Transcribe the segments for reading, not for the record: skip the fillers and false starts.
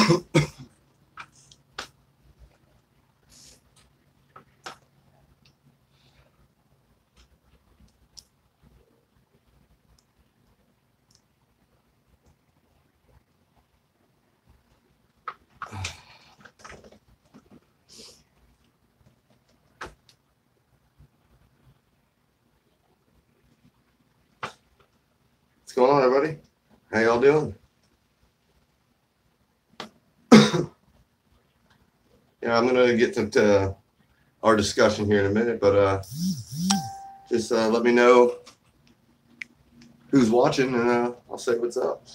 What's going on, everybody? How y'all doing? Yeah, I'm gonna get to our discussion here in a minute, but just let me know who's watching, and I'll say what's up.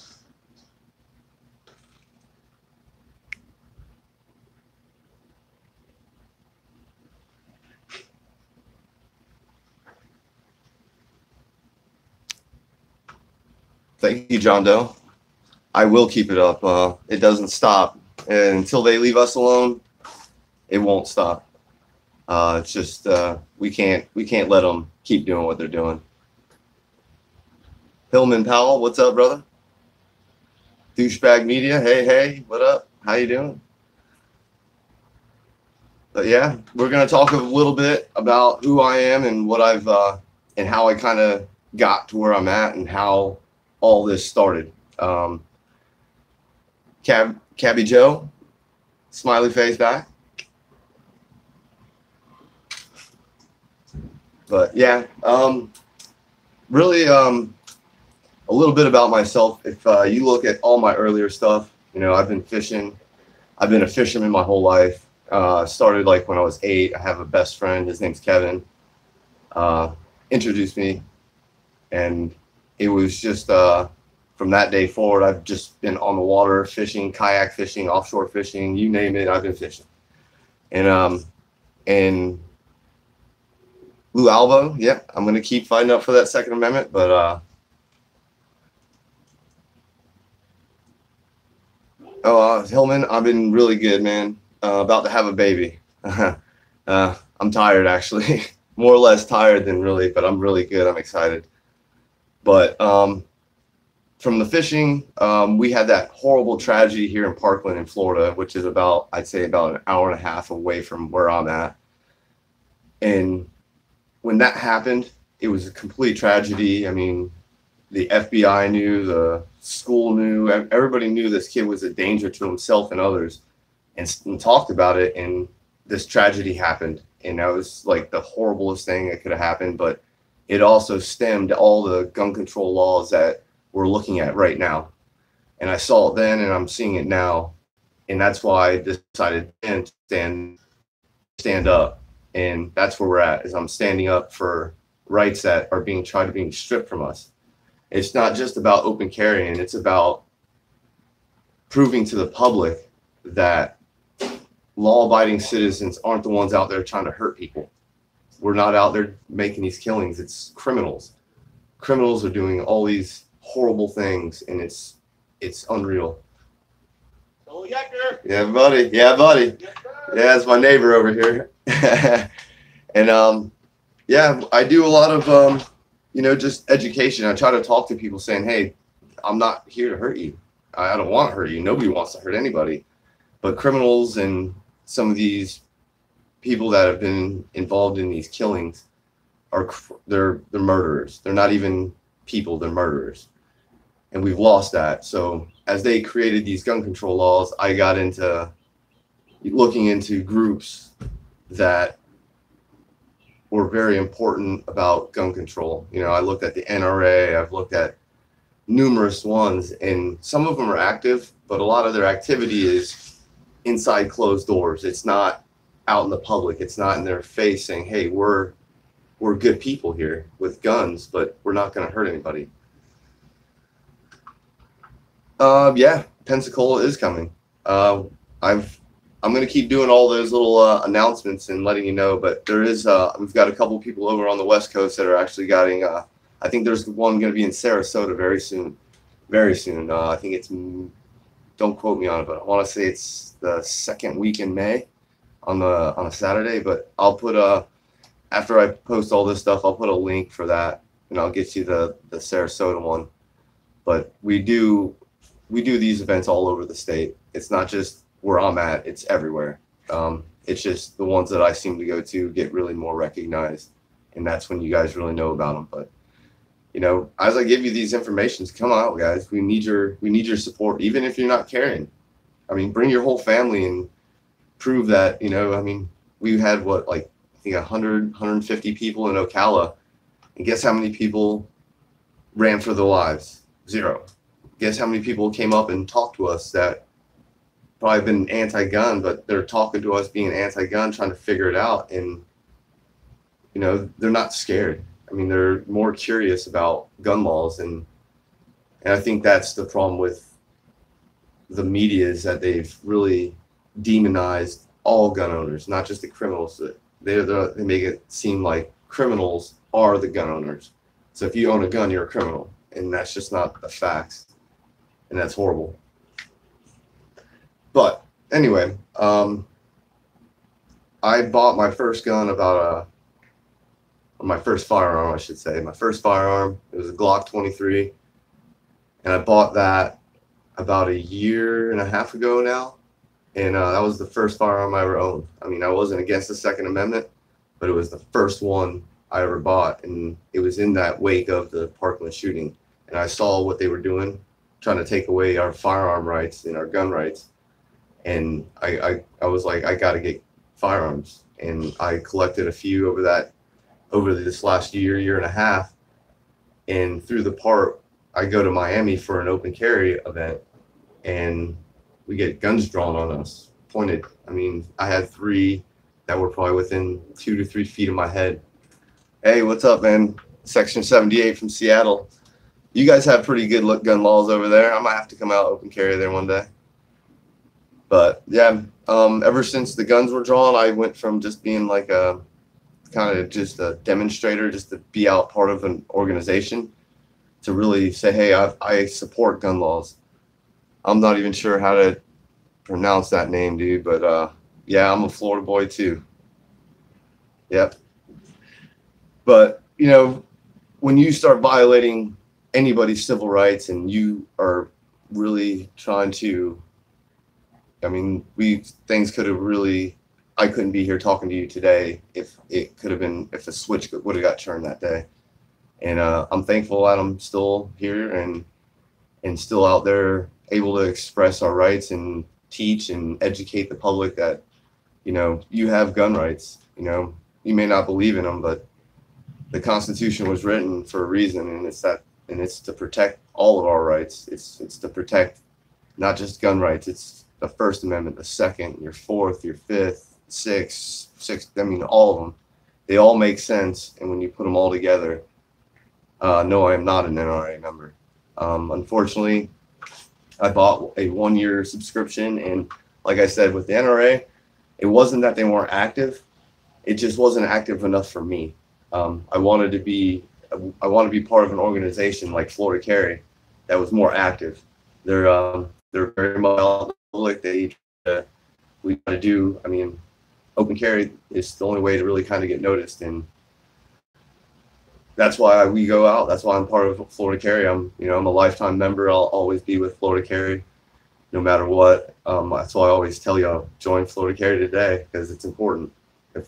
Thank you, John Doe. I will keep it up. It doesn't stop, and until they leave us alone, it won't stop. It's just we can't let them keep doing what they're doing. Hillman Powell, what's up, brother? Douchebag Media, hey, what up? How you doing? But yeah, we're gonna talk a little bit about who I am and what I've and how I kind of got to where I'm at and how all this started. Cabby Joe, smiley face back. But yeah, really a little bit about myself. If you look at all my earlier stuff, I've been fishing. I've been a fisherman my whole life. Started like when I was 8. I have a best friend. His name's Kevin. Introduced me, and it was just from that day forward, I've just been on the water fishing, kayak fishing, offshore fishing, you name it, I've been fishing. And Lou Alvo, yeah, I'm gonna keep fighting up for that Second Amendment, but Hillman, I've been really good, man. About to have a baby. I'm tired, actually. More or less tired than really, but I'm really good. I'm excited. But from the fishing, we had that horrible tragedy here in Parkland in Florida, which is I'd say about an hour and a half away from where I'm at. And when that happened, it was a complete tragedy. I mean, the FBI knew, the school knew, everybody knew this kid was a danger to himself and others, and talked about it. And this tragedy happened, and that was like the horriblest thing that could have happened. But it also stemmed all the gun control laws that we're looking at right now. And I saw it then, and I'm seeing it now, and that's why I decided to stand up. And that's where we're at, is I'm standing up for rights that are being stripped from us. It's not just about open carrying. It's about proving to the public that law-abiding citizens aren't the ones out there trying to hurt people. We're not out there making these killings. It's criminals. Criminals are doing all these horrible things, and it's unreal. Soloyaker. Yeah, buddy. Yeah, buddy. Yeah, it's my neighbor over here. And yeah, I do a lot of just education. I try to talk to people saying, hey, I'm not here to hurt you. I don't want to hurt you. Nobody wants to hurt anybody. But criminals and some of these people that have been involved in these killings they're murderers. They're not even people, they're murderers. And we've lost that. So as they created these gun control laws, I got into looking into groups that were very important about gun control. I looked at the NRA, I've looked at numerous ones, and some of them are active, but a lot of their activity is inside closed doors. It's not out in the public. It's not in their face saying, hey, we're good people here with guns, but we're not going to hurt anybody. Yeah, Pensacola is coming. I'm going to keep doing all those little announcements and letting you know, but there is, we've got a couple people over on the West Coast that are actually getting, I think there's one going to be in Sarasota very soon. Very soon. I think it's, don't quote me on it, but I want to say it's the second week in May on a Saturday, but I'll put after I post all this stuff, I'll put a link for that, and I'll get you the Sarasota one. But we do we do these events all over the state. It's not just where I'm at, it's everywhere. It's just the ones that I seem to go to get really more recognized, and that's when you guys really know about them. But as I give you these informations, come out, guys. We need your support, even if you're not carrying. I mean, bring your whole family and prove that. I mean, we had I think 100, 150 people in Ocala, and guess how many people ran for their lives? 0. Guess how many people came up and talked to us that probably been anti-gun, but they're talking to us being anti-gun, trying to figure it out, and they're not scared. I mean, they're more curious about gun laws, and I think that's the problem with the media, is that they've really demonized all gun owners, not just the criminals. They make it seem like criminals are the gun owners. So if you own a gun, you're a criminal, and that's just not the facts, and that's horrible. But anyway, I bought my first gun my first firearm, I should say. My first firearm, it was a Glock 23, and I bought that about a year and a half ago now, and that was the first firearm I ever owned. I mean, I wasn't against the Second Amendment, but it was the first one I ever bought, and it was in that wake of the Parkland shooting, and I saw what they were doing, trying to take away our firearm rights and our gun rights, and I was like, I got to get firearms, and I collected a few over this last year and a half, and through the part, I go to Miami for an open carry event, and we get guns drawn on us, pointed. I mean, I had 3 that were probably within 2 to 3 feet of my head. Hey, what's up, man? Section 78 from Seattle. You guys have pretty good gun laws over there. I might have to come out open carry there one day. But yeah, ever since the guns were drawn, I went from just being like a kind of just a demonstrator, just to be out part of an organization, to really say, hey, I support gun laws. I'm not even sure how to pronounce that name, dude, but yeah, I'm a Florida boy too. Yep. But when you start violating anybody's civil rights, and you are really trying to, I mean, things could have really, I couldn't be here talking to you today if it could have been, if a switch would have got turned that day. And I'm thankful that I'm still here and still out there able to express our rights and teach and educate the public that, you have gun rights. You may not believe in them, but the Constitution was written for a reason, and it's to protect all of our rights. It's to protect not just gun rights. It's the First Amendment, the Second, your Fourth, your Fifth, Sixth. I mean, all of them. They all make sense, and when you put them all together, no, I am not an NRA member. Unfortunately, I bought a 1-year subscription, and like I said, with the NRA, it wasn't that they weren't active. It just wasn't active enough for me. I wanted to be part of an organization like Florida Carry that was more active. They're very much public. We got to do. I mean, open carry is the only way to really kind of get noticed, and that's why we go out. That's why I'm part of Florida Carry. I'm a lifetime member. I'll always be with Florida Carry, no matter what. That's why I always tell y'all, join Florida Carry today, because it's important. And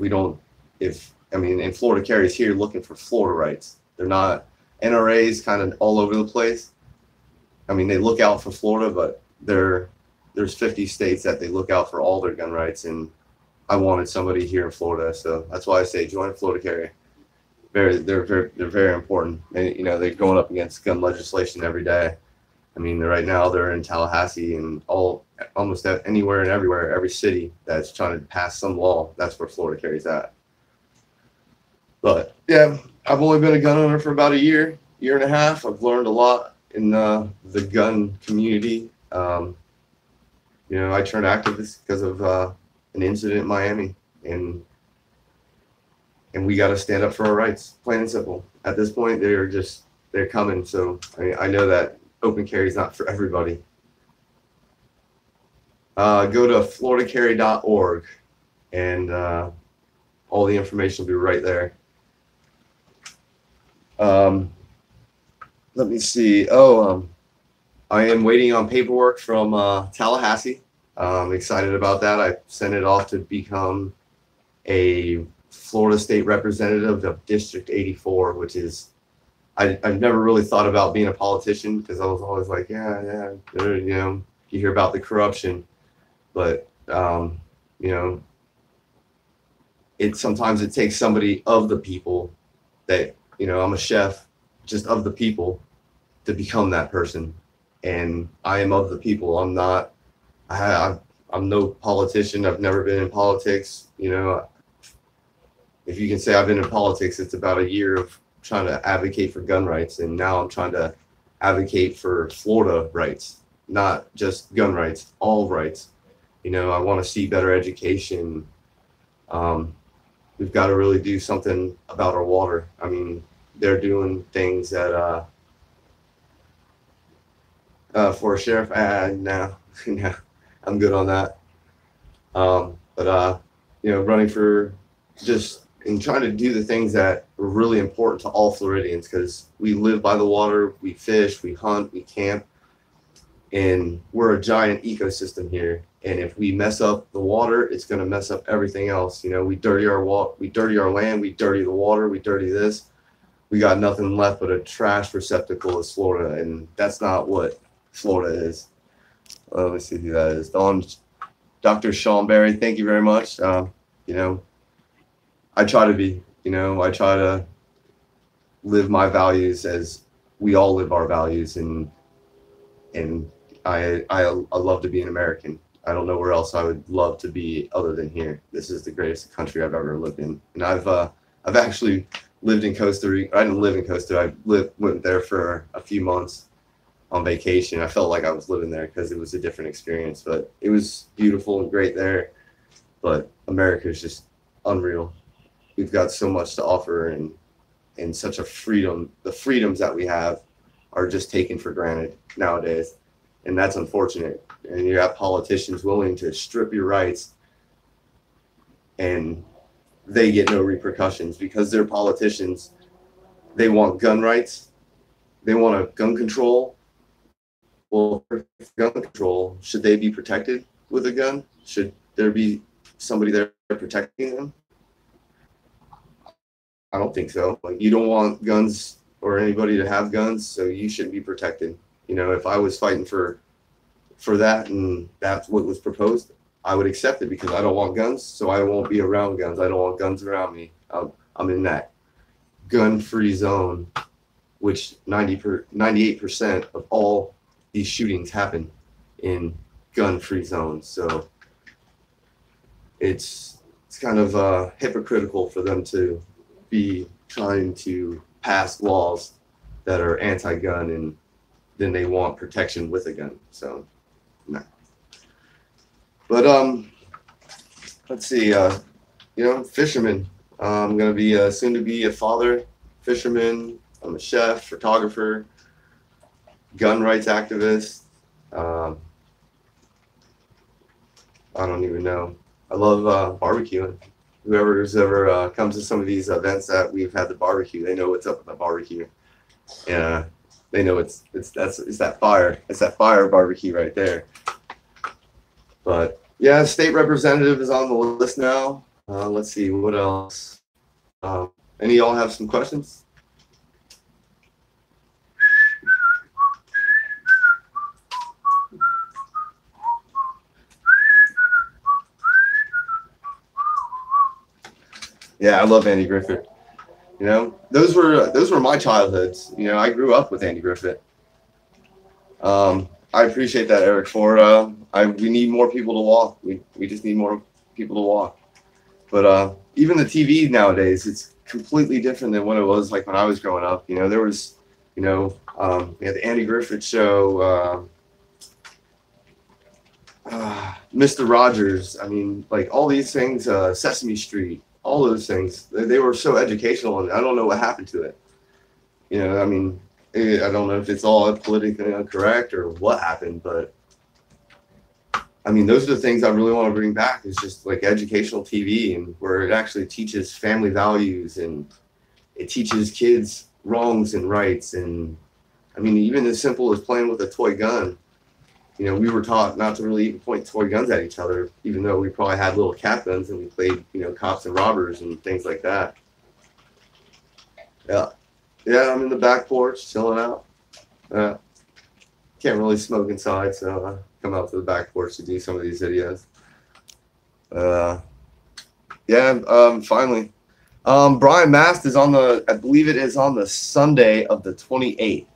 Florida Carry is here looking for Florida rights. They're not NRAs kind of all over the place. I mean, they look out for Florida, but there's 50 states that they look out for all their gun rights, and I wanted somebody here in Florida, so that's why I say join Florida Carry. They're very important, and they're going up against gun legislation every day. I mean, right now they're in Tallahassee and almost anywhere and everywhere, every city that's trying to pass some law. That's where Florida Carry's at. But yeah, I've only been a gun owner for about a year and a half. I've learned a lot in the gun community. I turned activist because of an incident in Miami, and we got to stand up for our rights, plain and simple. At this point, they're coming. So I know that open carry is not for everybody. Go to floridacarry.org, and all the information will be right there. Let me see. I I am waiting on paperwork from Tallahassee. I'm excited about that. I sent it off to become a Florida State representative of District 84, which is, I've never really thought about being a politician because I was always like, yeah, you know, you hear about the corruption, but you know, sometimes it takes somebody of the people that, you know, I'm a chef, just of the people, to become that person. And I am of the people. I'm not, I'm no politician. I've never been in politics. You know, if you can say I've been in politics, it's about a year of trying to advocate for gun rights. And now I'm trying to advocate for Florida rights, not just gun rights, all rights. You know, I want to see better education. We've got to really do something about our water. I mean, they're doing things that, for a sheriff, no, no, I'm good on that. But you know, running for just and trying to do the things that are really important to all Floridians, because we live by the water, we fish, we hunt, we camp, and we're a giant ecosystem here. And if we mess up the water, it's going to mess up everything else. You know, we dirty our we dirty our land, we dirty the water, we dirty this. We got nothing left but a trash receptacle as Florida, and that's not what Florida is. Let me see who that is. Dr. Sean Berry, thank you very much. You know, I try to be, you know, I try to live my values as we all live our values, and I love to be an American. I don't know where else I would love to be other than here. This is the greatest country I've ever lived in, and I've actually lived in Costa Rica. I didn't live in Costa. Went there for a few months on vacation. I felt like I was living there because it was a different experience, but it was beautiful and great there. But America is just unreal. We've got so much to offer, and such a freedom. The freedoms that we have are just taken for granted nowadays, and that's unfortunate. And you have politicians willing to strip your rights, and they get no repercussions because they're politicians. They want gun rights. They want a gun control. Well, for gun control, should they be protected with a gun? Should there be somebody there protecting them? I don't think so. Like, you don't want guns or anybody to have guns, so you shouldn't be protected. You know, if I was fighting for that and that's what was proposed, I would accept it because I don't want guns, so I won't be around guns. I don't want guns around me. I'm in that gun-free zone, which 98% of all these shootings happen in gun-free zones. So it's kind of hypocritical for them to be trying to pass laws that are anti-gun, and then they want protection with a gun. So, no. But let's see. You know, fisherman. I'm gonna be soon to be a father, fisherman. I'm a chef, photographer, gun rights activist. I don't even know. I love barbecuing. Whoever's ever comes to some of these events that we've had the barbecue, they know what's up with the barbecue. Yeah, they know it's that fire. It's that fire barbecue right there. But yeah, state representative is on the list now. Let's see what else. Any of y'all have some questions? Yeah, I love Andy Griffith. You know, those were my childhoods. You know, I grew up with Andy Griffith. I appreciate that, Eric. We need more people to walk. We just need more people to walk. But even the TV nowadays, it's completely different than what it was like when I was growing up. You know, there was, you know, we had the Andy Griffith Show, Mr. Rogers. I mean, like all these things, Sesame Street. All those things, they were so educational, and I don't know what happened to it. You know, I mean, I don't know if it's all politically incorrect or what happened, but I mean, those are the things I really want to bring back. Is just like educational TV, and where it actually teaches family values, and it teaches kids wrongs and rights, and I mean, even as simple as playing with a toy gun. You know, we were taught not to really even point toy guns at each other, even though we probably had little cap guns and we played, you know, cops and robbers and things like that. Yeah. Yeah, I'm in the back porch chilling out. Can't really smoke inside, so I come out to the back porch to do some of these videos. Finally. Brian Mast is on the, I believe it is on the Sunday of the 28th.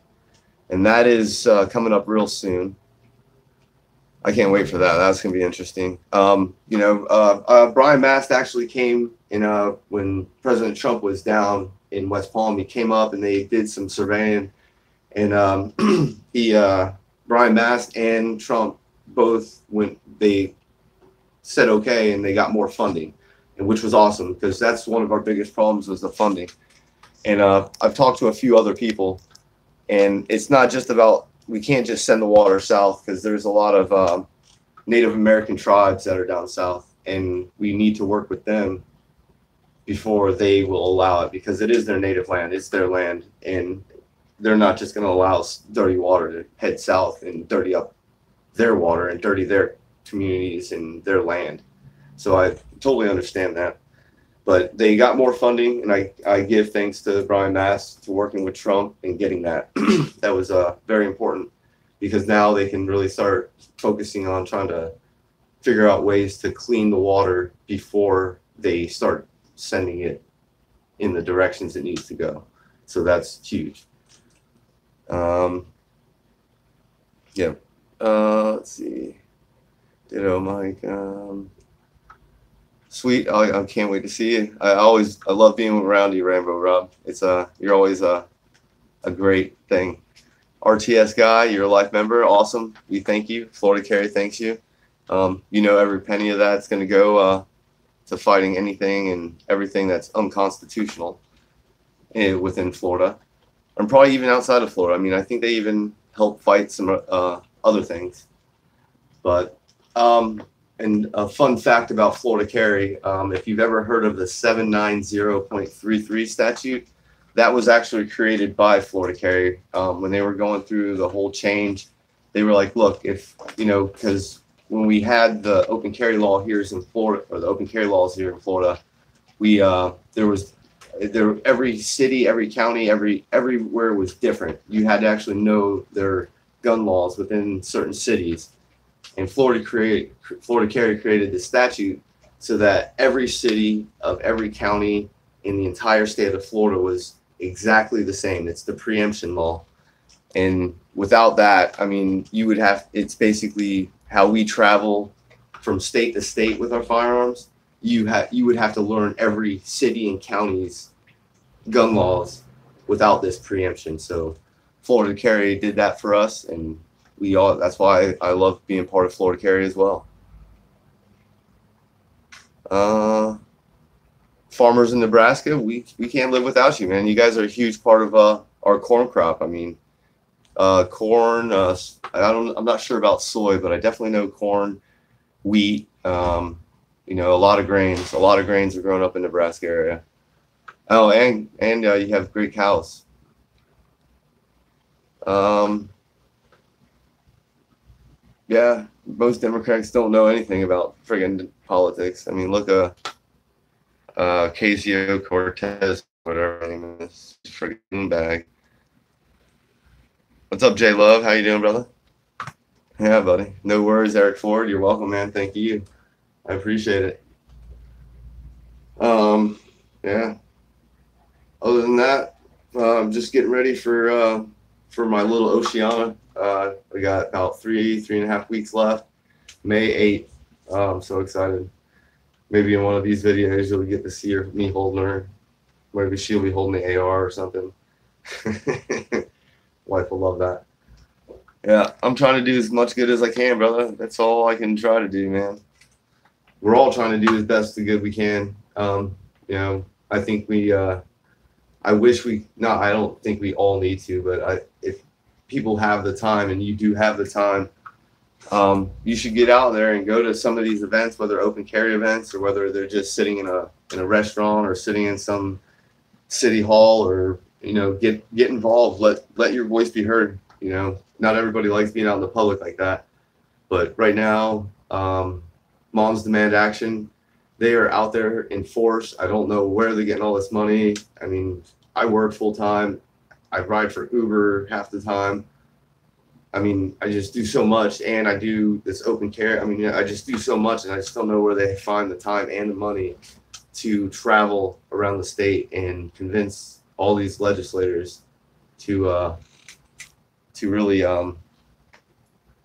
And that is coming up real soon. I can't wait for that. That's going to be interesting. Brian Mast actually came in when President Trump was down in West Palm. He came up and they did some surveying. And Brian Mast and Trump both they said okay, and they got more funding, and which was awesome because that's one of our biggest problems was the funding. And I've talked to a few other people, and it's not just about, we can't just send the water south because there's a lot of Native American tribes that are down south, and we need to work with them before they will allow it because it is their native land, it's their land, and they're not just going to allow dirty water to head south and dirty up their water and dirty their communities and their land. So I totally understand that. But they got more funding, and I give thanks to Brian Mast for working with Trump and getting that. That was very important because now they can really start focusing on trying to figure out ways to clean the water before they start sending it in the directions it needs to go. So that's huge. Let's see. Ditto, Mike. Sweet. I can't wait to see you. I love being around you, Rambo Rob. It's you're always a great thing. RTS guy, you're a life member. Awesome. We thank you. Florida Carry thanks you. You know, every penny of that's going to go to fighting anything and everything that's unconstitutional within Florida, and probably even outside of Florida. I mean, I think they even help fight some other things. But and a fun fact about Florida Carry, if you've ever heard of the 790.33 statute, that was actually created by Florida Carry. When they were going through the whole change, they were like, look, if, you know, because when we had the open carry law here in Florida, or the open carry laws here in Florida, we every city, every county, everywhere was different. You had to actually know their gun laws within certain cities. And Florida Carry created the statute so that every city of every county in the entire state of Florida was exactly the same. It's the preemption law. And without that, I mean, it's basically how we travel from state to state with our firearms. You would have to learn every city and county's gun laws without this preemption. So Florida Carry did that for us, and that's why I love being part of Florida Carry as well. Farmers in Nebraska, we can't live without you, man. You guys are a huge part of our corn crop. I mean, corn, I'm not sure about soy, but I definitely know corn, wheat, you know, a lot of grains are grown up in Nebraska area. Oh, and you have great cows. Yeah, most Democrats don't know anything about friggin' politics. I mean, look, Ocasio-Cortez, whatever her name is, friggin' bag. What's up, J Love? How you doing, brother? Yeah, buddy. No worries, Eric Ford. You're welcome, man. Thank you. I appreciate it. Yeah. Other than that, I'm just getting ready for my little Oceana. We got about 3.5 weeks left. May 8th. I'm so excited. Maybe in one of these videos you'll get to see me holding her. Maybe she'll be holding the AR or something. Wife will love that. Yeah, I'm trying to do as much good as I can, brother. That's all I can try to do, man. We're all trying to do as best the good we can. You know, I think I don't think we all need to, but if people have the time, and you do have the time, you should get out there and go to some of these events, whether open carry events or whether they're just sitting in a restaurant or sitting in some city hall or you know, get involved. Let your voice be heard. You know, not everybody likes being out in the public like that, but right now, Moms Demand Action, they are out there in force. I don't know where they're getting all this money. I mean, I work full time. I ride for Uber half the time. I mean, I just do so much, and I do this open care. I mean, I just do so much, and I just don't know where they find the time and the money to travel around the state and convince all these legislators to really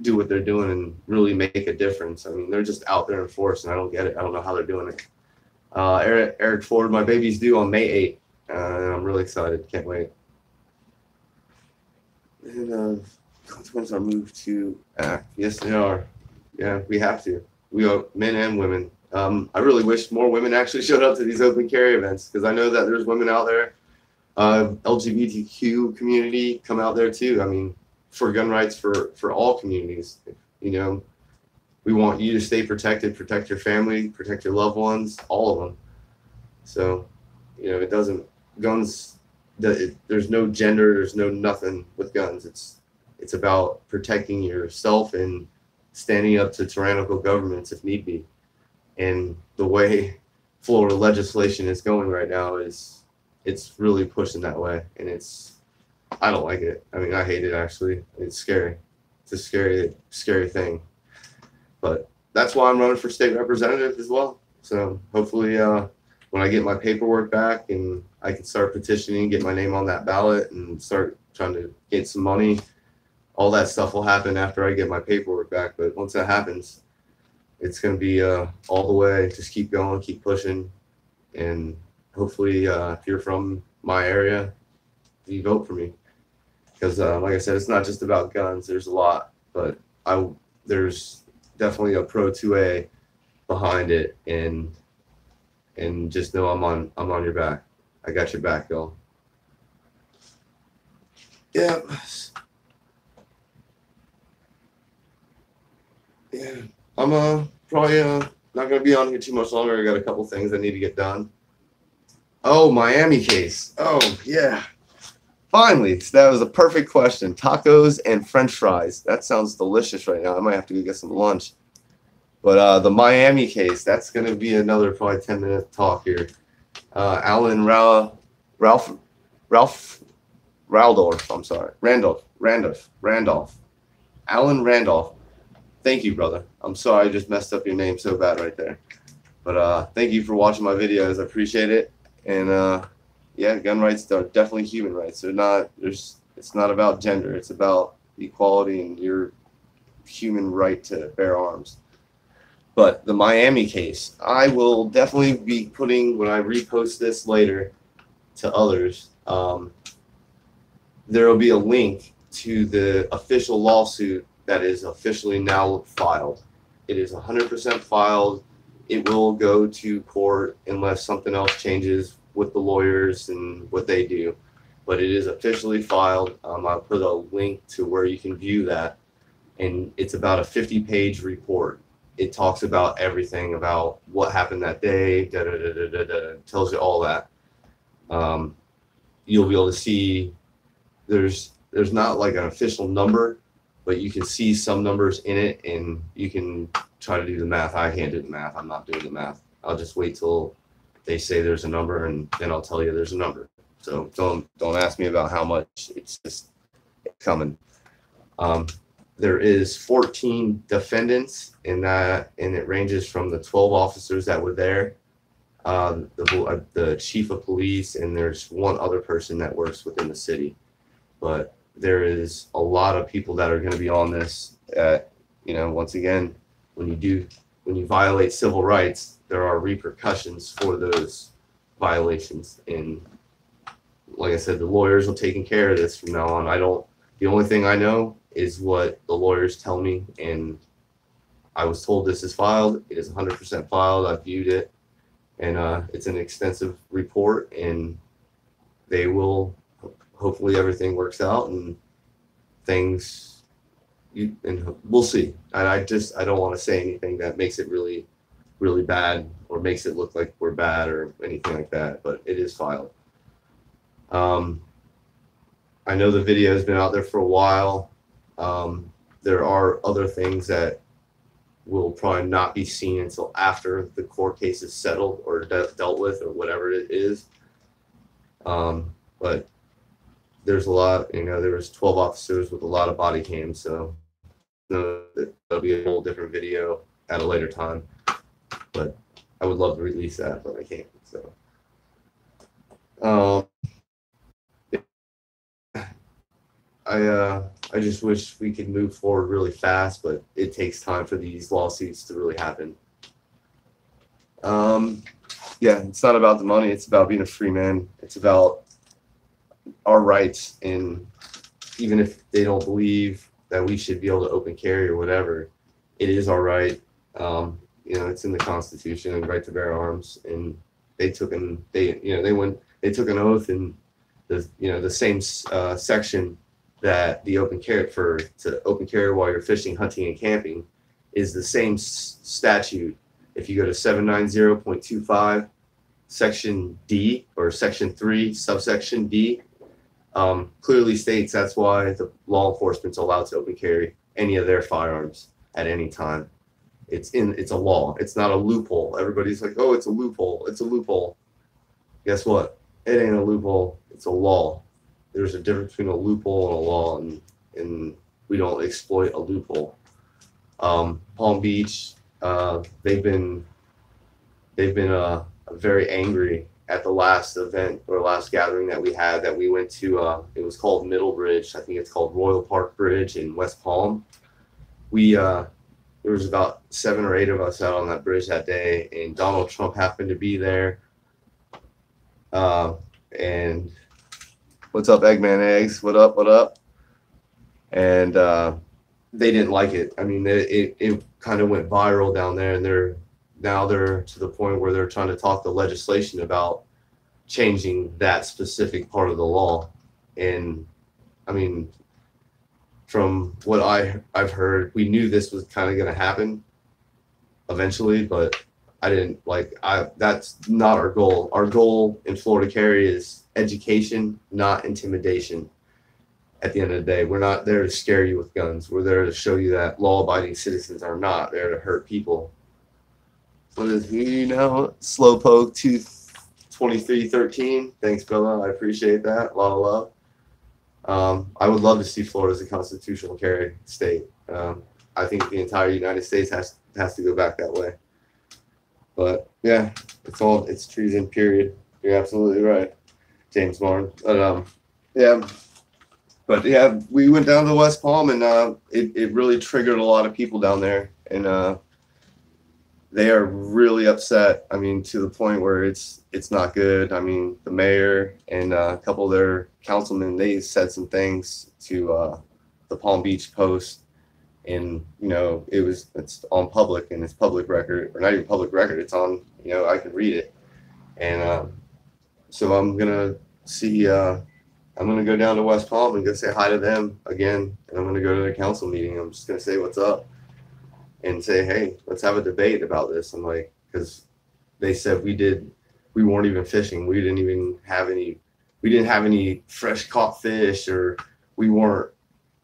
do what they're doing and really make a difference. I mean, they're just out there in force, and I don't get it. I don't know how they're doing it. Eric Ford, my baby's due on May 8th, and I'm really excited. Can't wait. And consequences are moved to act. Yes, they are. Yeah, we have to. We are men and women. I really wish more women actually showed up to these open carry events, because I know that there's women out there. LGBTQ community come out there too. I mean, for gun rights for all communities. You know, we want you to stay protected, protect your family, protect your loved ones, all of them. So, you know, it doesn't, guns, there's no gender, there's no nothing with guns. It's about protecting yourself and standing up to tyrannical governments if need be. And the way Florida legislation is going right now is, it's really pushing that way, and I don't like it. I mean, I hate it, actually. It's scary. It's a scary thing. But that's why I'm running for state representative as well. So hopefully when I get my paperwork back and I can start petitioning, get my name on that ballot and start trying to get some money, all that stuff will happen after I get my paperwork back. But once that happens, it's going to be all the way. Just keep going, keep pushing. And hopefully if you're from my area, you vote for me. Because like I said, it's not just about guns. There's a lot, but there's definitely a pro 2A behind it, and just know I'm on your back. I got your back, y'all. Yeah. Yeah. I'm probably not gonna be on here too much longer. I got a couple things I need to get done. Oh, Miami case. Oh yeah. Finally, that was a perfect question. Tacos and French fries. That sounds delicious right now. I might have to go get some lunch. But the Miami case, that's going to be another probably 10-minute talk here. Alan Randolph. I'm sorry. Randolph. Alan Randolph. Thank you, brother. I'm sorry I just messed up your name so bad right there. But thank you for watching my videos. I appreciate it. And yeah, gun rights are definitely human rights. It's not about gender. It's about equality and your human right to bear arms. But the Miami case, I will definitely be putting, when I repost this later to others, there will be a link to the official lawsuit that is officially now filed. It is 100% filed. It will go to court unless something else changes with the lawyers and what they do. But it is officially filed. I'll put a link to where you can view that. And it's about a 50-page report. It talks about everything about what happened that day, tells you all that. You'll be able to see there's not like an official number, but you can see some numbers in it, and you can try to do the math. I can't do the math. I'm not doing the math. I'll just wait till they say there's a number, and then I'll tell you there's a number. So don't ask me about how much. It's just coming. There is 14 defendants in that, and it ranges from the 12 officers that were there, the chief of police, and there's one other person that works within the city. But there is a lot of people that are going to be on this. You know, once again, when you violate civil rights, there are repercussions for those violations. And like I said, the lawyers are taking care of this from now on. The only thing I know is what the lawyers tell me, and I was told this is filed. It is 100% filed. I viewed it, and it's an extensive report, and they will, hopefully everything works out and things, and we'll see. And I don't want to say anything that makes it really, really bad or makes it look like we're bad or anything like that, but it is filed. I know the video has been out there for a while. There are other things that will probably not be seen until after the court case is settled or dealt with or whatever it is. But there's a lot, you know, there was 12 officers with a lot of body cams, so that'll be a whole different video at a later time. But I would love to release that, but I can't. So, I just wish we could move forward really fast, but it takes time for these lawsuits to really happen. Yeah, it's not about the money. It's about being a free man. It's about our rights, and even if they don't believe that we should be able to open carry or whatever, it is our right. You know, it's in the Constitution and right to bear arms, and they took an oath in the same section that the open carry to open carry while you're fishing, hunting, and camping is the same statute. If you go to 790.25 section D or section 3 subsection D, clearly states that's why the law enforcement's allowed to open carry any of their firearms at any time. It's a law. It's not a loophole. Everybody's like, oh, it's a loophole. It's a loophole. Guess what? It ain't a loophole. It's a law. There's a difference between a loophole and a law, and we don't exploit a loophole. Palm Beach, they've been very angry at the last event or last gathering that we had that we went to. It was called Middle Bridge. I think it's called Royal Park Bridge in West Palm. There was about 7 or 8 of us out on that bridge that day, and Donald Trump happened to be there. And what's up, Eggman Eggs? What up? What up? And they didn't like it. I mean, it kind of went viral down there, and they're to the point where they're trying to talk the legislation about changing that specific part of the law. And I mean, from what I've heard, we knew this was kind of going to happen eventually, but that's not our goal. Our goal in Florida Carry is education, not intimidation. At the end of the day, we're not there to scare you with guns. We're there to show you that law-abiding citizens are not there to hurt people. What is he now? Slowpoke 2313. Thanks, Bella. I appreciate that. A lot of love. I would love to see Florida as a constitutional carry state. I think the entire United States has to go back that way. But yeah, it's treason, period. You're absolutely right, James Martin. But yeah, we went down to West Palm, and it really triggered a lot of people down there, and they are really upset. I mean, to the point where it's not good. I mean, the mayor and a couple of their councilmen, they said some things to the Palm Beach Post, and it's on public, and it's public record, or not even public record. It's on, I can read it, and so I'm gonna go down to West Palm and go say hi to them again, and I'm gonna go to their council meeting. I'm just gonna say what's up and say, hey, let's have a debate about this. I'm like, because they said we weren't even fishing. We didn't have any fresh caught fish, or we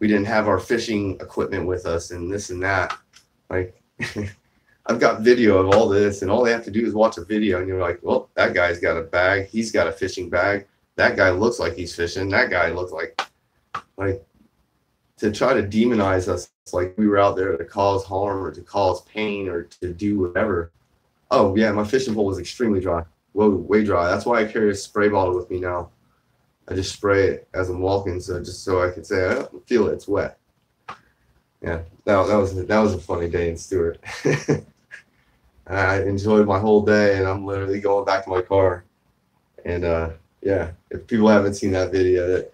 didn't have our fishing equipment with us, and this and that. Like, I've got video of all this, and all they have to do is watch a video, and you're like, well, that guy's got a bag. He's got a fishing bag. That guy looks like he's fishing. That guy looks like to try to demonize us like we were out there to cause harm or to cause pain or to do whatever. Oh yeah, my fishing pole was extremely dry, way dry. That's why I carry a spray bottle with me now. I just spray it as I'm walking, so I could say, I feel it, it's wet. Yeah, that was a funny day in Stewart. I enjoyed my whole day, and I'm literally going back to my car. And yeah, if people haven't seen that video,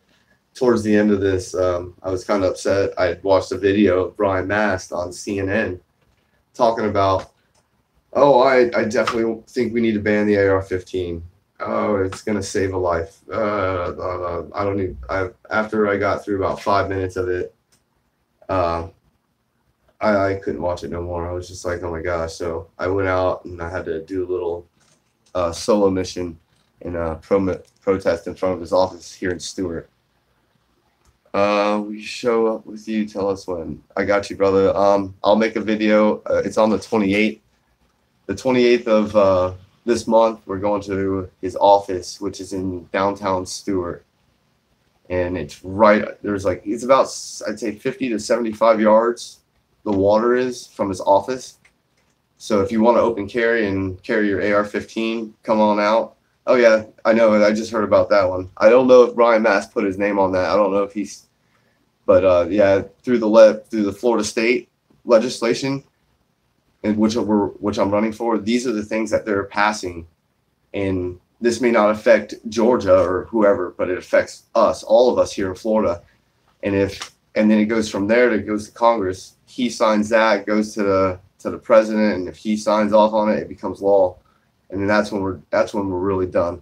towards the end of this, I was kind of upset. I had watched a video of Brian Mast on CNN talking about, I definitely think we need to ban the AR-15. Oh, it's going to save a life. After I got through about 5 minutes of it, I couldn't watch it no more. I was just like, oh my gosh. So I went out and I had to do a little solo mission and protest in front of his office here in Stewart. We show up with you. Tell us when. I got you, brother. I'll make a video. It's on the 28th. The 28th of this month, we're going to his office, which is in downtown Stewart. And it's right, there's like, it's about, I'd say 50 to 75 yards, the water is, from his office. So if you want to open carry and carry your AR-15, come on out. Oh yeah, I know, I just heard about that one. I don't know if Brian Mast put his name on that. I don't know if he's, but yeah, through the Florida State legislation, and which I'm running for, these are the things that they're passing. And this may not affect Georgia or whoever, but it affects us, all of us here in Florida. And then it goes from there, it goes to Congress. He signs that, it goes to the president, and if he signs off on it, it becomes law. And then that's when we're really done.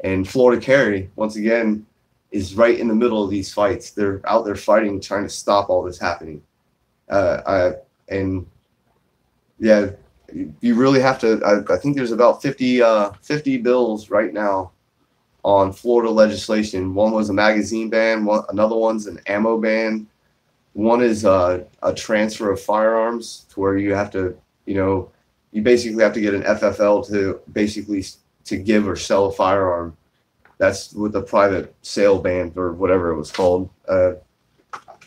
And Florida Carry, once again, is right in the middle of these fights. They're out there fighting, trying to stop all this happening. And yeah, you really have to. I think there's about 50 bills right now on Florida legislation. One was a magazine ban. Another one's an ammo ban. One is a transfer of firearms, to where you have to, you basically have to get an FFL to give or sell a firearm. That's with the private sale ban or whatever it was called.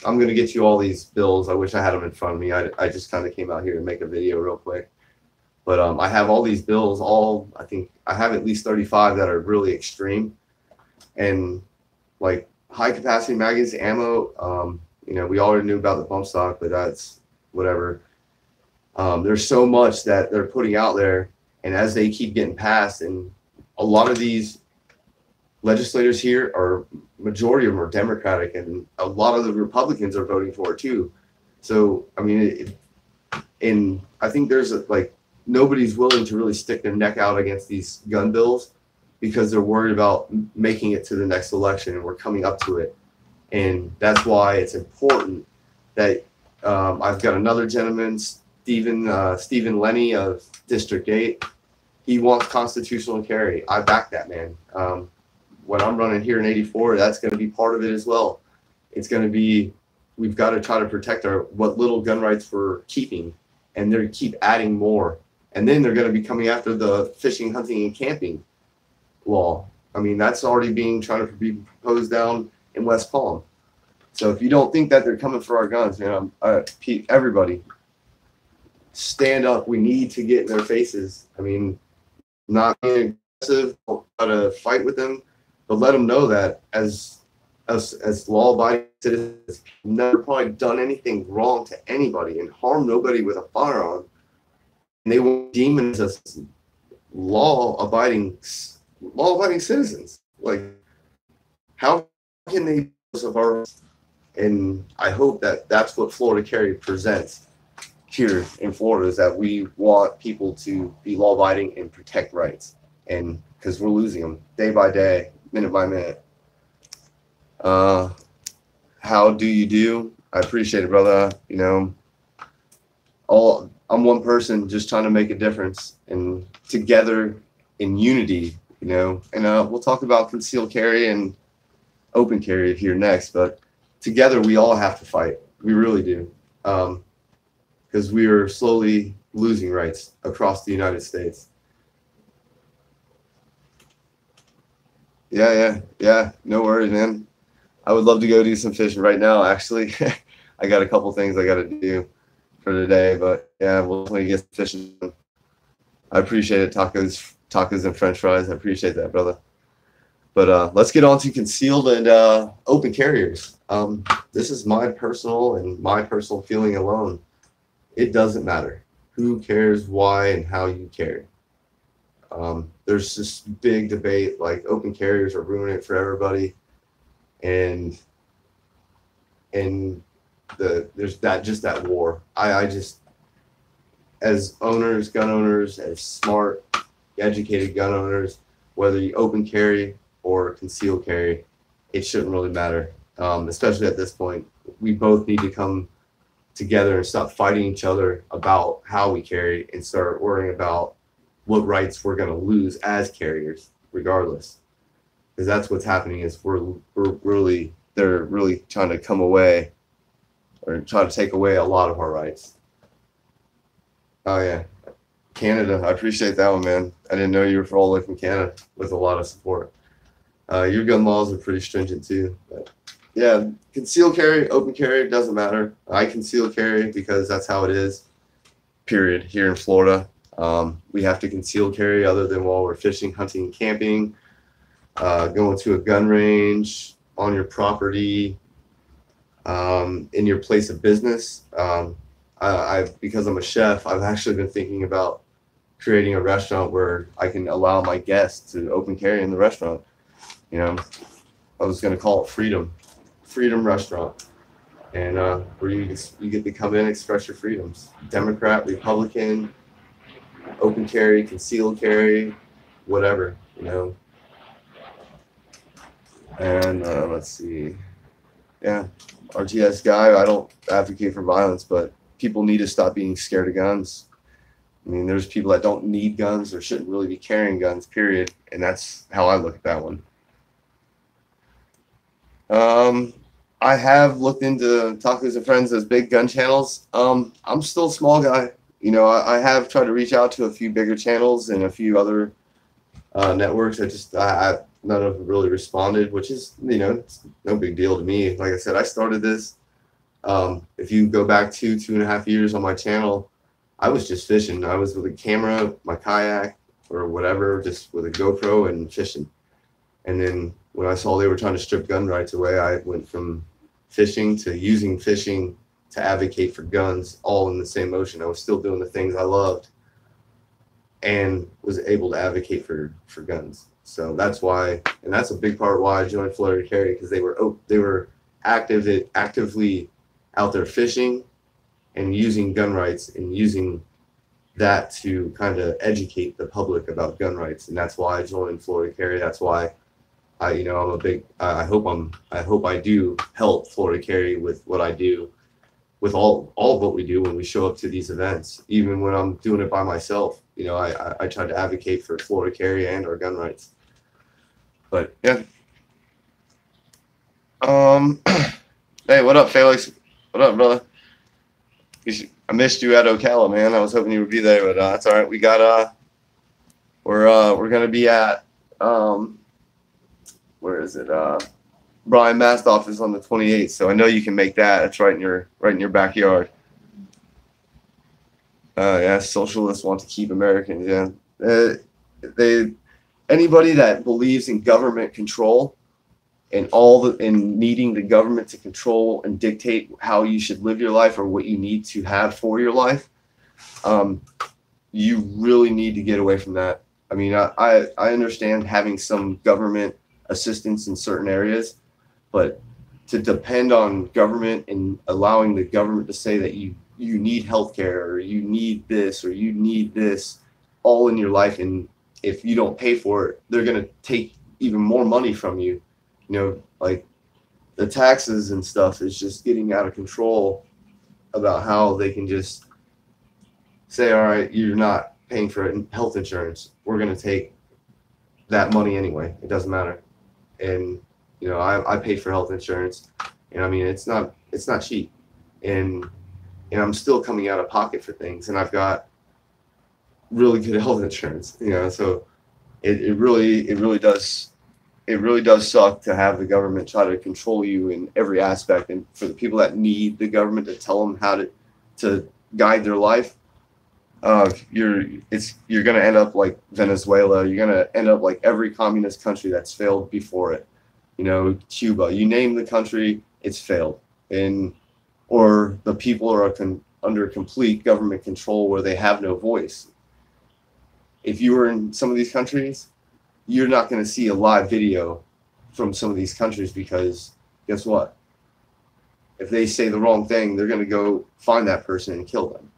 I'm going to get you all these bills. I wish I had them in front of me. I just kind of came out here to make a video real quick. But I have all these bills, I think I have at least 35 that are really extreme. And like high capacity magazine ammo, we already knew about the bump stock, but that's whatever. There's so much that they're putting out there. And as they keep getting passed, and a lot of these legislators here majority of them are Democratic, and a lot of the Republicans are voting for it too. So, I mean, and I think there's nobody's willing to really stick their neck out against these gun bills because they're worried about making it to the next election, and we're coming up to it. And that's why it's important that I've got another gentleman, Stephen Lenny of District 8. He wants constitutional carry. I back that man. When I'm running here in 84, that's going to be part of it as well. It's going to be, we've got to try to protect what little gun rights we're keeping, and they're keep adding more. And then they're going to be coming after the fishing, hunting, and camping law. I mean, that's already trying to be proposed down in West Palm. So if you don't think that they're coming for our guns, everybody, stand up. We need to get in their faces. I mean, not being aggressive, try to fight with them, but let them know that as law-abiding citizens, never probably done anything wrong to anybody and harmed nobody with a firearm. And they will deem us as law-abiding citizens. Like, how can they of our? And I hope that that's what Florida Carry presents here in Florida, is that we want people to be law-abiding and protect rights, and because we're losing them day by day, minute by minute. How do you do? I appreciate it, brother. I'm one person just trying to make a difference, and together in unity, and we'll talk about concealed carry and open carry here next, but together we all have to fight. We really do. Because we are slowly losing rights across the United States. Yeah. No worries, man. I would love to go do some fishing right now, actually. I got a couple things I got to do for today, but yeah, we'll definitely get fishing. I appreciate it. Tacos and French fries. I appreciate that, brother. But let's get on to concealed and open carriers. This is my personal feeling alone. It doesn't matter who cares, why, and how you carry. There's this big debate, like open carriers are ruining it for everybody, and there's that war. I just, as gun owners, as smart, educated gun owners, whether you open carry or conceal carry, it shouldn't really matter. Especially at this point, we both need to come together and stop fighting each other about how we carry and start worrying about what rights we're going to lose as carriers, regardless. Because that's what's happening, is we're really they're really trying to come away or try to take away a lot of our rights. Oh yeah, Canada. I appreciate that one, man. I didn't know you were all the way from Canada with a lot of support. Your gun laws are pretty stringent too. But yeah, concealed carry, open carry, doesn't matter. I conceal carry because that's how it is. Period. Here in Florida, we have to conceal carry other than while we're fishing, hunting, camping, going to a gun range, on your property, in your place of business. Because I'm a chef, I've actually been thinking about creating a restaurant where I can allow my guests to open carry in the restaurant. You know, I was going to call it Freedom Restaurant, and where you get to come in, express your freedoms. Democrat, Republican, open carry, concealed carry, whatever, you know. And let's see, yeah, RTS guy. I don't advocate for violence, but people need to stop being scared of guns. I mean, there's people that don't need guns or shouldn't really be carrying guns, period. And that's how I look at that one. I have looked into Tacos and Friends as big gun channels. I'm still a small guy. You know, I have tried to reach out to a few bigger channels and a few other networks. None of them really responded, which is, you know, it's no big deal to me. Like I said, I started this. If you go back 2.5 years on my channel, I was just fishing. I was with a camera, my kayak, or whatever, just with a GoPro and fishing. And then when I saw they were trying to strip gun rights away, I went from fishing to using fishing to advocate for guns, all in the same motion. I was still doing the things I loved and was able to advocate for guns. So that's why, and that's a big part why I joined Florida Carry, because they were actively out there fishing and using gun rights and using that to kind of educate the public about gun rights. And that's why I joined Florida Carry. That's why I'm a big, I hope I do help Florida Carry with what I do, with all of what we do when we show up to these events. Even when I'm doing it by myself, you know, I try to advocate for Florida Carry and our gun rights. But yeah. Hey, what up, Felix? What up, brother? I missed you at Ocala, man. I was hoping you would be there, but that's all right. We got we're gonna be at where is it? Brian Mast office on the 28th. So I know you can make that. It's right in your backyard. Yeah, socialists want to keep Americans. Yeah, anybody that believes in government control and needing the government to control and dictate how you should live your life or what you need to have for your life, you really need to get away from that. I mean, I understand having some government assistance in certain areas, but to depend on government and allowing the government to say that you need healthcare or you need this or you need this all in your life, and if you don't pay for it, they're going to take even more money from you. You know, like the taxes and stuff is just getting out of control about how they can just say, all right, you're not paying for health insurance. We're going to take that money anyway. It doesn't matter. And, you know, I paid for health insurance, and I mean, it's not cheap, and I'm still coming out of pocket for things, and I've got really good health insurance, you know, so it really does suck to have the government try to control you in every aspect. And for the people that need the government to tell them how to guide their life, you're going to end up like Venezuela. You're going to end up like every communist country that's failed before it. You know, Cuba, you name the country, it's failed. Or the people are under complete government control where they have no voice. If you were in some of these countries, you're not going to see a live video from some of these countries, because guess what? If they say the wrong thing, they're going to go find that person and kill them,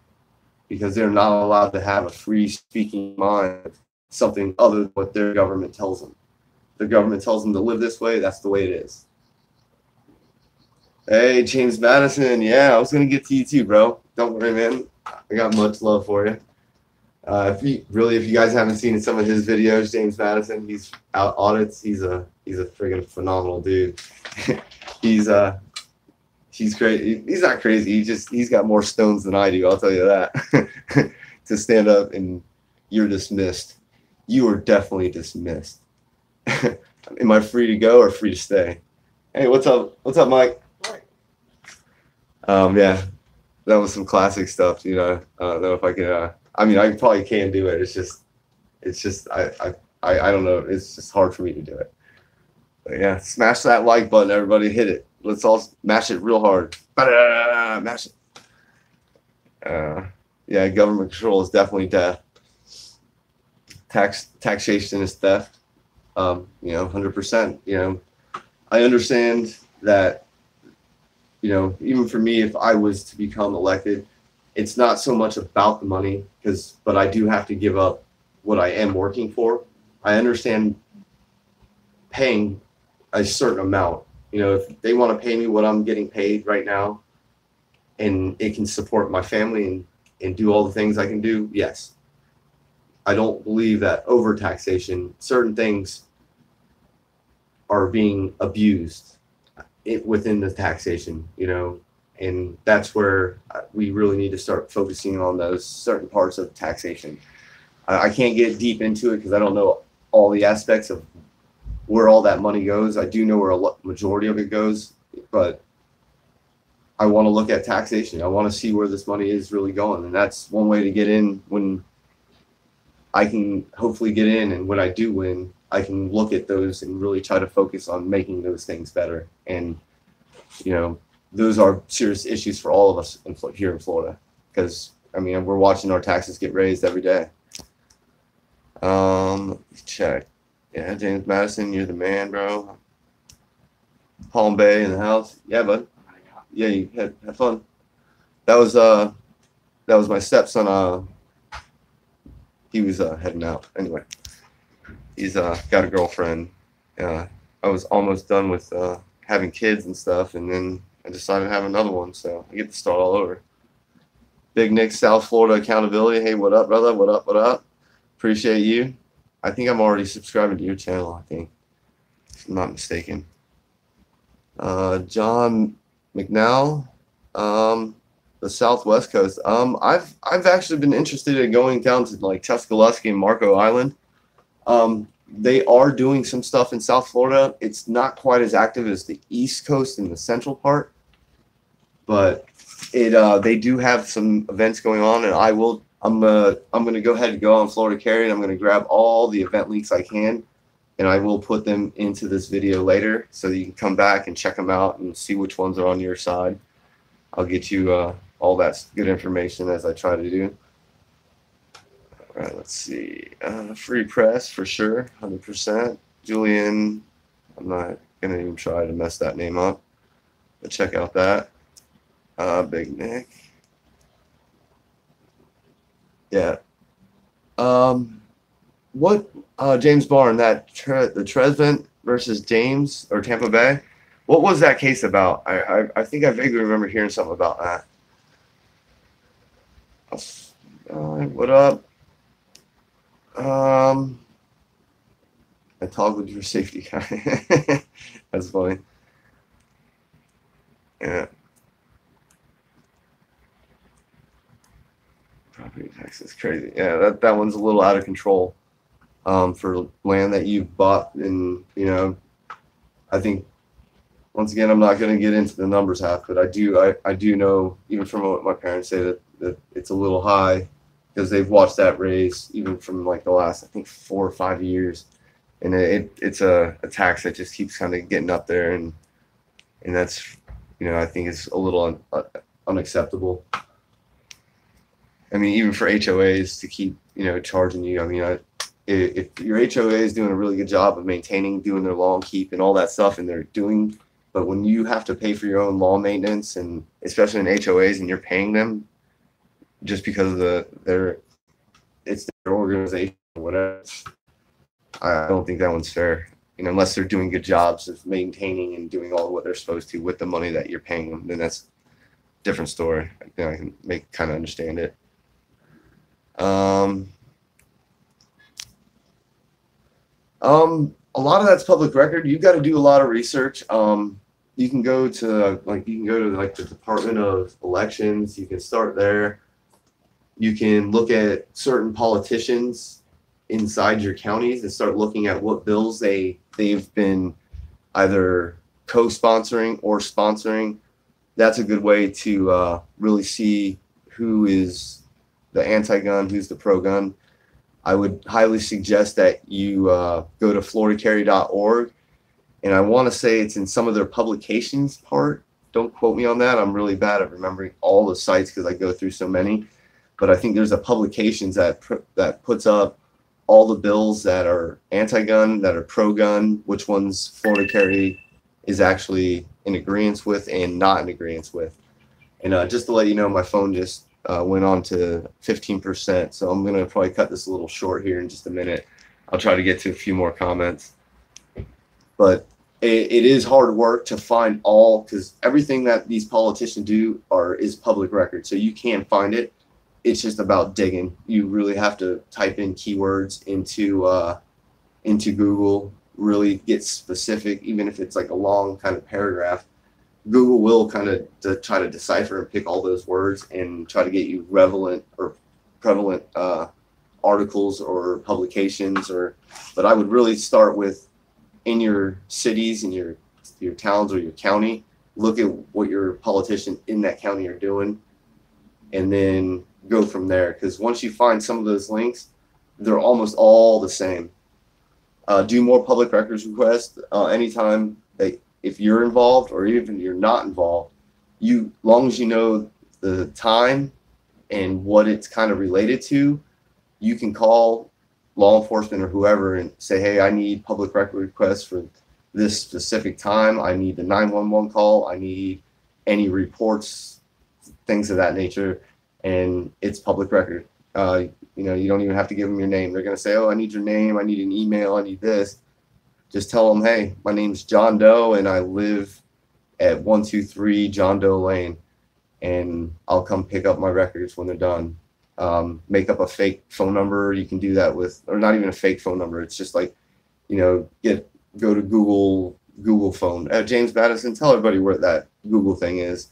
because they're not allowed to have a free speaking mind, something other than what their government tells them. The government tells them to live this way, that's the way it is. Hey, James Madison. Yeah, I was going to get to you too, bro. Don't worry, man. I got much love for you. If you guys haven't seen some of his videos, James Madison, he's out audits. He's a friggin' phenomenal dude. he's he's crazy. He's not crazy. He's got more stones than I do. I'll tell you that. To stand up and you're dismissed. You are definitely dismissed. Am I free to go or free to stay? Hey, what's up? What's up, Mike? Yeah, that was some classic stuff. You know, I don't know if I can. I mean, I probably can do it. It's just, I don't know. It's just hard for me to do it. But yeah, smash that like button, everybody. Hit it. Let's all mash it real hard. Mash it. Yeah, government control is definitely death. Taxation is theft. You know, 100%. You know, I understand that. You know, even for me, if I was to become elected, it's not so much about the money, but I do have to give up what I am working for. I understand paying a certain amount. You know, if they want to pay me what I'm getting paid right now, and it can support my family and do all the things I can do, yes. I don't believe that over taxation, certain things are being abused within the taxation, you know, and that's where we really need to start focusing on those certain parts of taxation. I can't get deep into it because I don't know all the aspects of where all that money goes. I do know where a majority of it goes, but I want to look at taxation. I want to see where this money is really going, and that's one way to get in. When I can hopefully get in, and when I do win, I can look at those and really try to focus on making those things better. And, you know, those are serious issues for all of us here in Florida, because, I mean, we're watching our taxes get raised every day. Let's check. Yeah, James Madison, you're the man, bro. Palm Bay in the house. Yeah, bud. Yeah, you have fun. That was my stepson. He was heading out. Anyway, he's got a girlfriend. I was almost done with having kids and stuff, and then I decided to have another one, so I get to start all over. Big Nick, South Florida Accountability. Hey, what up, brother? What up? What up? Appreciate you. I think I'm already subscribing to your channel, I think, if I'm not mistaken. John McNall, the Southwest Coast. I've actually been interested in going down to like Tuscaloosa and Marco Island. They are doing some stuff in South Florida. It's not quite as active as the East Coast and the central part, but they do have some events going on, and I'm gonna go ahead and go on Florida Carry, and I'm gonna grab all the event links I can, and I will put them into this video later so that you can come back and check them out and see which ones are on your side. I'll get you all that good information as I try to do. All right, let's see. Free press for sure, 100%. Julian, I'm not gonna even try to mess that name up, but check out that. Big Nick. Yeah. What James Barn, that the Trezevant versus James or Tampa Bay? What was that case about? I think I vaguely remember hearing something about that. What up? I toggled your safety guy. That's funny. Yeah. Property tax is crazy. Yeah, that one's a little out of control. For land that you bought, and you know, I think once again I'm not going to get into the numbers half, but I do know, even from what my parents say, that it's a little high because they've watched that raise even from like the last, I think, 4 or 5 years, and it's a tax that just keeps kind of getting up there, and that's, you know, I think it's a little unacceptable. I mean, even for HOAs to keep, you know, charging you. I mean, if your HOA is doing a really good job of maintaining, doing their lawn keep and all that stuff, and they're doing, but when you have to pay for your own lawn maintenance, and especially in HOAs, and you're paying them just because of it's their organization or whatever, I don't think that one's fair. You know, unless they're doing good jobs of maintaining and doing all what they're supposed to with the money that you're paying them, then that's a different story. I can kind of understand it. A lot of that's public record. You've got to do a lot of research. You can go to like the Department of Elections. You can start there. You can look at certain politicians inside your counties and start looking at what bills they've been either co-sponsoring or sponsoring. That's a good way to really see who is the anti-gun, who's the pro-gun. I would highly suggest that you go to floridacarry.org, and I want to say it's in some of their publications part. Don't quote me on that. I'm really bad at remembering all the sites because I go through so many. But I think there's a publications that puts up all the bills that are anti-gun, that are pro-gun, which ones Florida Carry is actually in agreement with and not in agreement with. And just to let you know, my phone just went on to 15%, so I'm going to probably cut this a little short here in just a minute. I'll try to get to a few more comments. But it is hard work to find all, because everything that these politicians do is public record, so you can find it. It's just about digging. You really have to type in keywords into Google, really get specific, even if it's like a long kind of paragraph. Google will kind of try to decipher and pick all those words and try to get you relevant or prevalent articles or publications. But I would really start with in your cities, in your towns or your county, look at what your politicians in that county are doing, and then go from there. Because once you find some of those links, they're almost all the same. Do more public records requests anytime that if you're involved or even you're not involved, long as you know the time and what it's kind of related to, you can call law enforcement or whoever and say, hey, I need public record requests for this specific time. I need the 911 call. I need any reports, things of that nature. And it's public record. You don't even have to give them your name. They're going to say, oh, I need your name. I need an email. I need this. Just tell them, hey, my name's John Doe, and I live at 123 John Doe Lane, and I'll come pick up my records when they're done. Make up a fake phone number. You can do that with, or not even a fake phone number. It's just like, go to Google phone. James Madison, tell everybody where that Google thing is.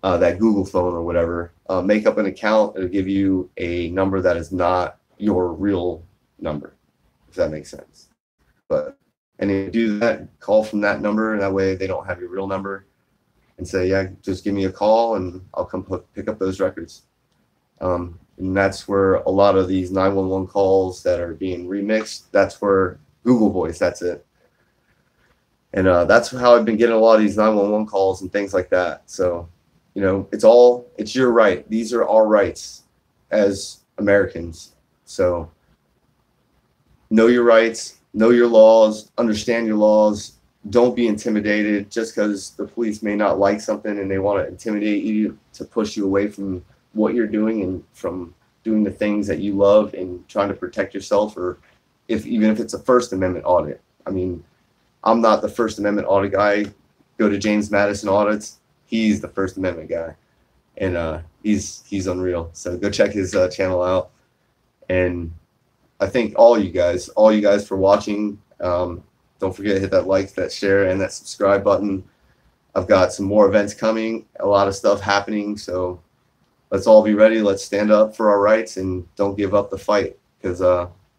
That Google phone or whatever, make up an account. It'll give you a number that is not your real number, if that makes sense. And if you do that, call from that number, and that way they don't have your real number, and say, yeah, just give me a call and I'll come pick up those records. And that's where a lot of these 911 calls that are being remixed, that's where Google Voice, that's it. And that's how I've been getting a lot of these 911 calls and things like that. So it's your right. These are our rights as Americans. So know your rights, know your laws, understand your laws. Don't be intimidated just because the police may not like something and they want to intimidate you to push you away from what you're doing and from doing the things that you love and trying to protect yourself, or even if it's a First Amendment audit. I mean, I'm not the First Amendment audit guy. Go to James Madison Audits. He's the First Amendment guy, and he's unreal. So go check his channel out. And I thank all you guys for watching. Don't forget to hit that like, that share, and that subscribe button. I've got some more events coming, a lot of stuff happening. So let's all be ready. Let's stand up for our rights and don't give up the fight, because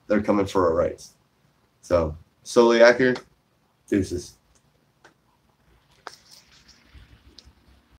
they're coming for our rights. So, Soloyaker, deuces.